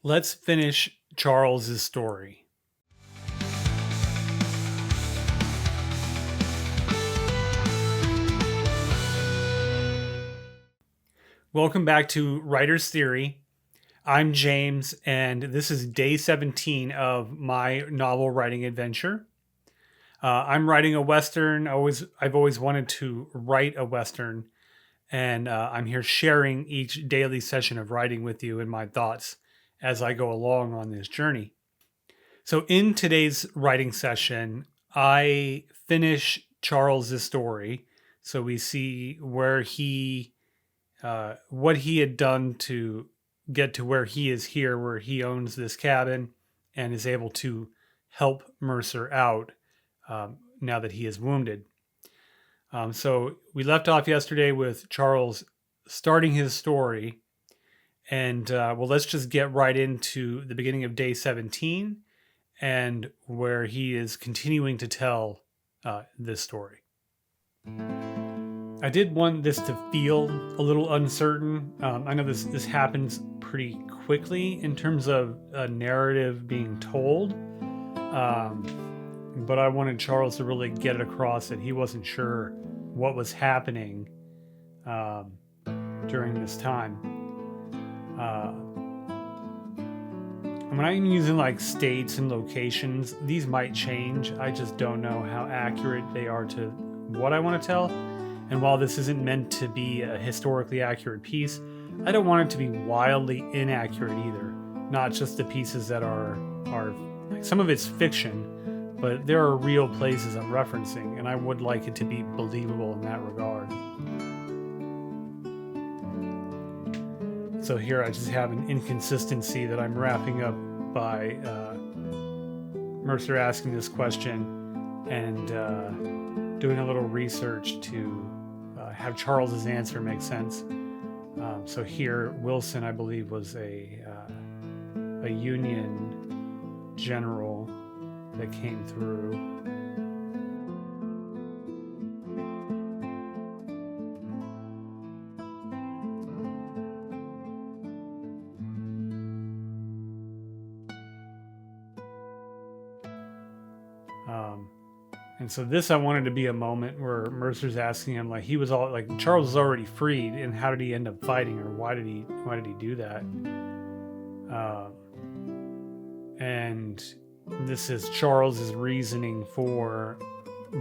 Let's finish Charles's story. Welcome back to Writer's Theory. I'm James, and this is day 17 of my novel writing adventure. I'm writing a Western. I've always wanted to write a Western, and I'm here sharing each daily session of writing with you and my thoughts as I go along on this journey. So, in today's writing session, I finish Charles's story. So we see where what he had done to get to where he is here, where he owns this cabin and is able to help Mercer out now that he is wounded. So we left off yesterday with Charles starting his story. And let's just get right into the beginning of day 17 and where he is continuing to tell this story. I did want this to feel a little uncertain. I know this happens pretty quickly in terms of a narrative being told, but I wanted Charles to really get it across that he wasn't sure what was happening during this time. I'm not even using like states and locations. These might change. I just don't know how accurate they are to what I want to tell. And while this isn't meant to be a historically accurate piece, I don't want it to be wildly inaccurate either. Not just the pieces that are like, some of it's fiction, but there are real places I'm referencing, and I would like it to be believable in that regard. So here I just have an inconsistency that I'm wrapping up by Mercer asking this question and doing a little research to have Charles's answer make sense. So here, Wilson, I believe, was a Union general that came through. And so this I wanted to be a moment where Mercer's asking him, like, Charles was already freed, and how did he end up fighting, or why did he do that? And this is Charles's reasoning for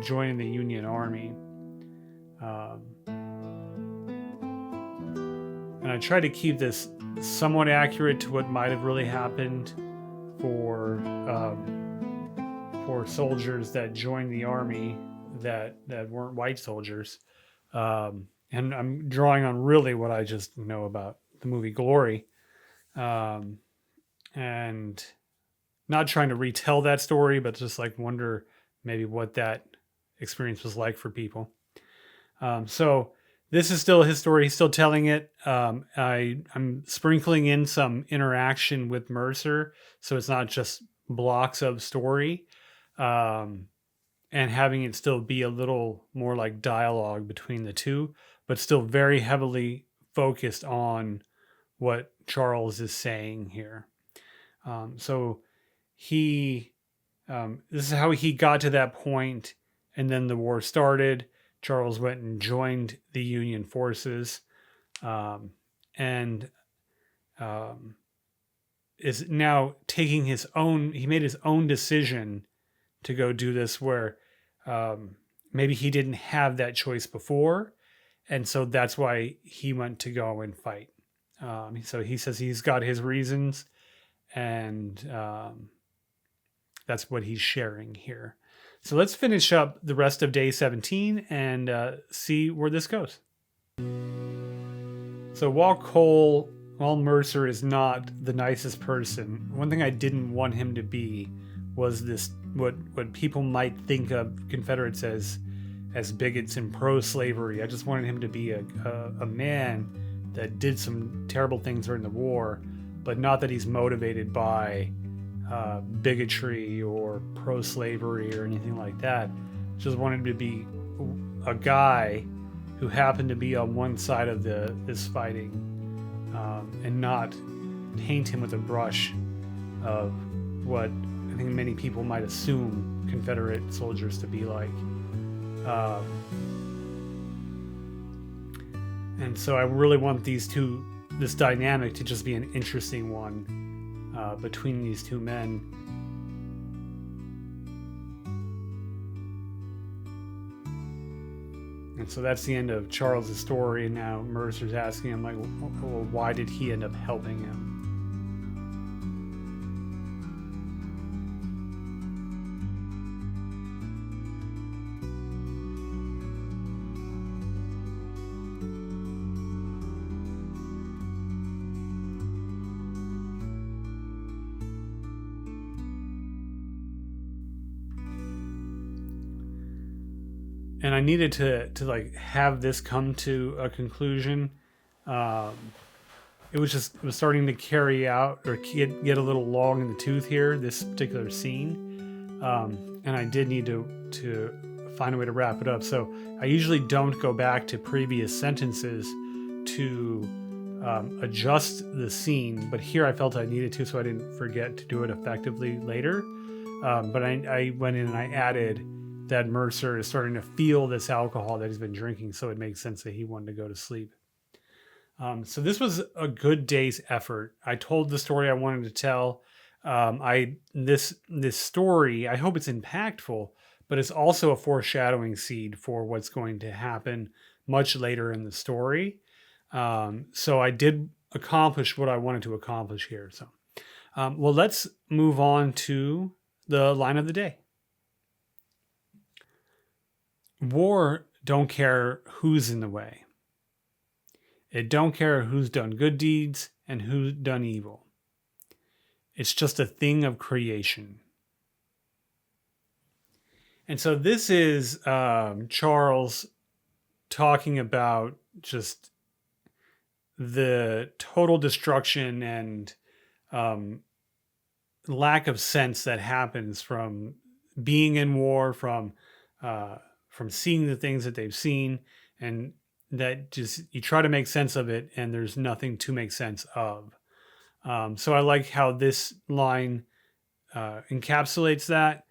joining the Union Army. And I try to keep this somewhat accurate to what might have really happened for soldiers that joined the army that weren't white soldiers. And I'm drawing on really what I just know about the movie Glory. And not trying to retell that story, but just like wonder maybe what that experience was like for people. So this is still his story. He's still telling it. I'm sprinkling in some interaction with Mercer, so it's not just blocks of story. And having it still be a little more like dialogue between the two, but still very heavily focused on what Charles is saying here. So this is how he got to that point, and then the war started. Charles went and joined the Union forces, and is now taking he made his own decision to go do this, where maybe he didn't have that choice before, and so that's why he went to go and fight. So he says he's got his reasons, and that's what he's sharing here. So let's finish up the rest of day 17 and see where this goes. So while Mercer is not the nicest person, one thing I didn't want him to be was this what people might think of Confederates as bigots and pro-slavery. I just wanted him to be a man that did some terrible things during the war, but not that he's motivated by bigotry or pro-slavery or anything like that. Just wanted him to be a guy who happened to be on one side of this fighting, and not paint him with a brush of what I think many people might assume Confederate soldiers to be like. And so I really want this dynamic to just be an interesting one between these two men. And so that's the end of Charles's story. And now Mercer's asking him, like, well, why did he end up helping him? And I needed to like have this come to a conclusion. It was starting to carry out or get a little long in the tooth here, this particular scene. And I did need to find a way to wrap it up. So I usually don't go back to previous sentences to adjust the scene, but here I felt I needed to, so I didn't forget to do it effectively later. But I went in and I added that Mercer is starting to feel this alcohol that he's been drinking, so it makes sense that he wanted to go to sleep. So this was a good day's effort. I told the story I wanted to tell. This story, I hope it's impactful, but it's also a foreshadowing seed for what's going to happen much later in the story. So I did accomplish what I wanted to accomplish here. So, well, let's move on to the line of the day. War don't care who's in the way. It don't care who's done good deeds and who's done evil. It's just a thing of creation. And so this is Charles talking about just the total destruction and lack of sense that happens from being in war, from seeing the things that they've seen, and that just you try to make sense of it and there's nothing to make sense of. So I like how this line encapsulates that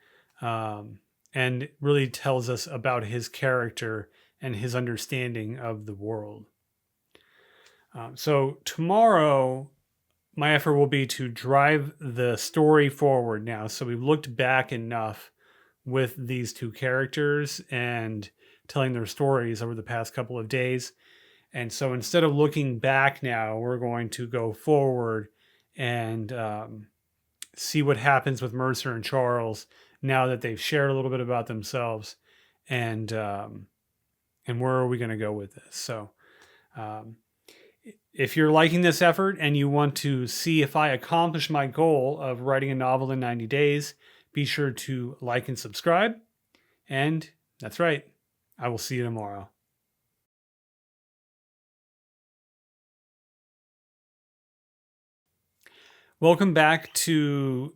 and really tells us about his character and his understanding of the world. So tomorrow, my effort will be to drive the story forward now. So we've looked back enough with these two characters and telling their stories over the past couple of days. And so instead of looking back now, we're going to go forward and see what happens with Mercer and Charles now that they've shared a little bit about themselves, and where are we going to go with this. So if you're liking this effort and you want to see if I accomplish my goal of writing a novel in 90 days, be sure to like and subscribe. And that's right, I will see you tomorrow. Welcome back to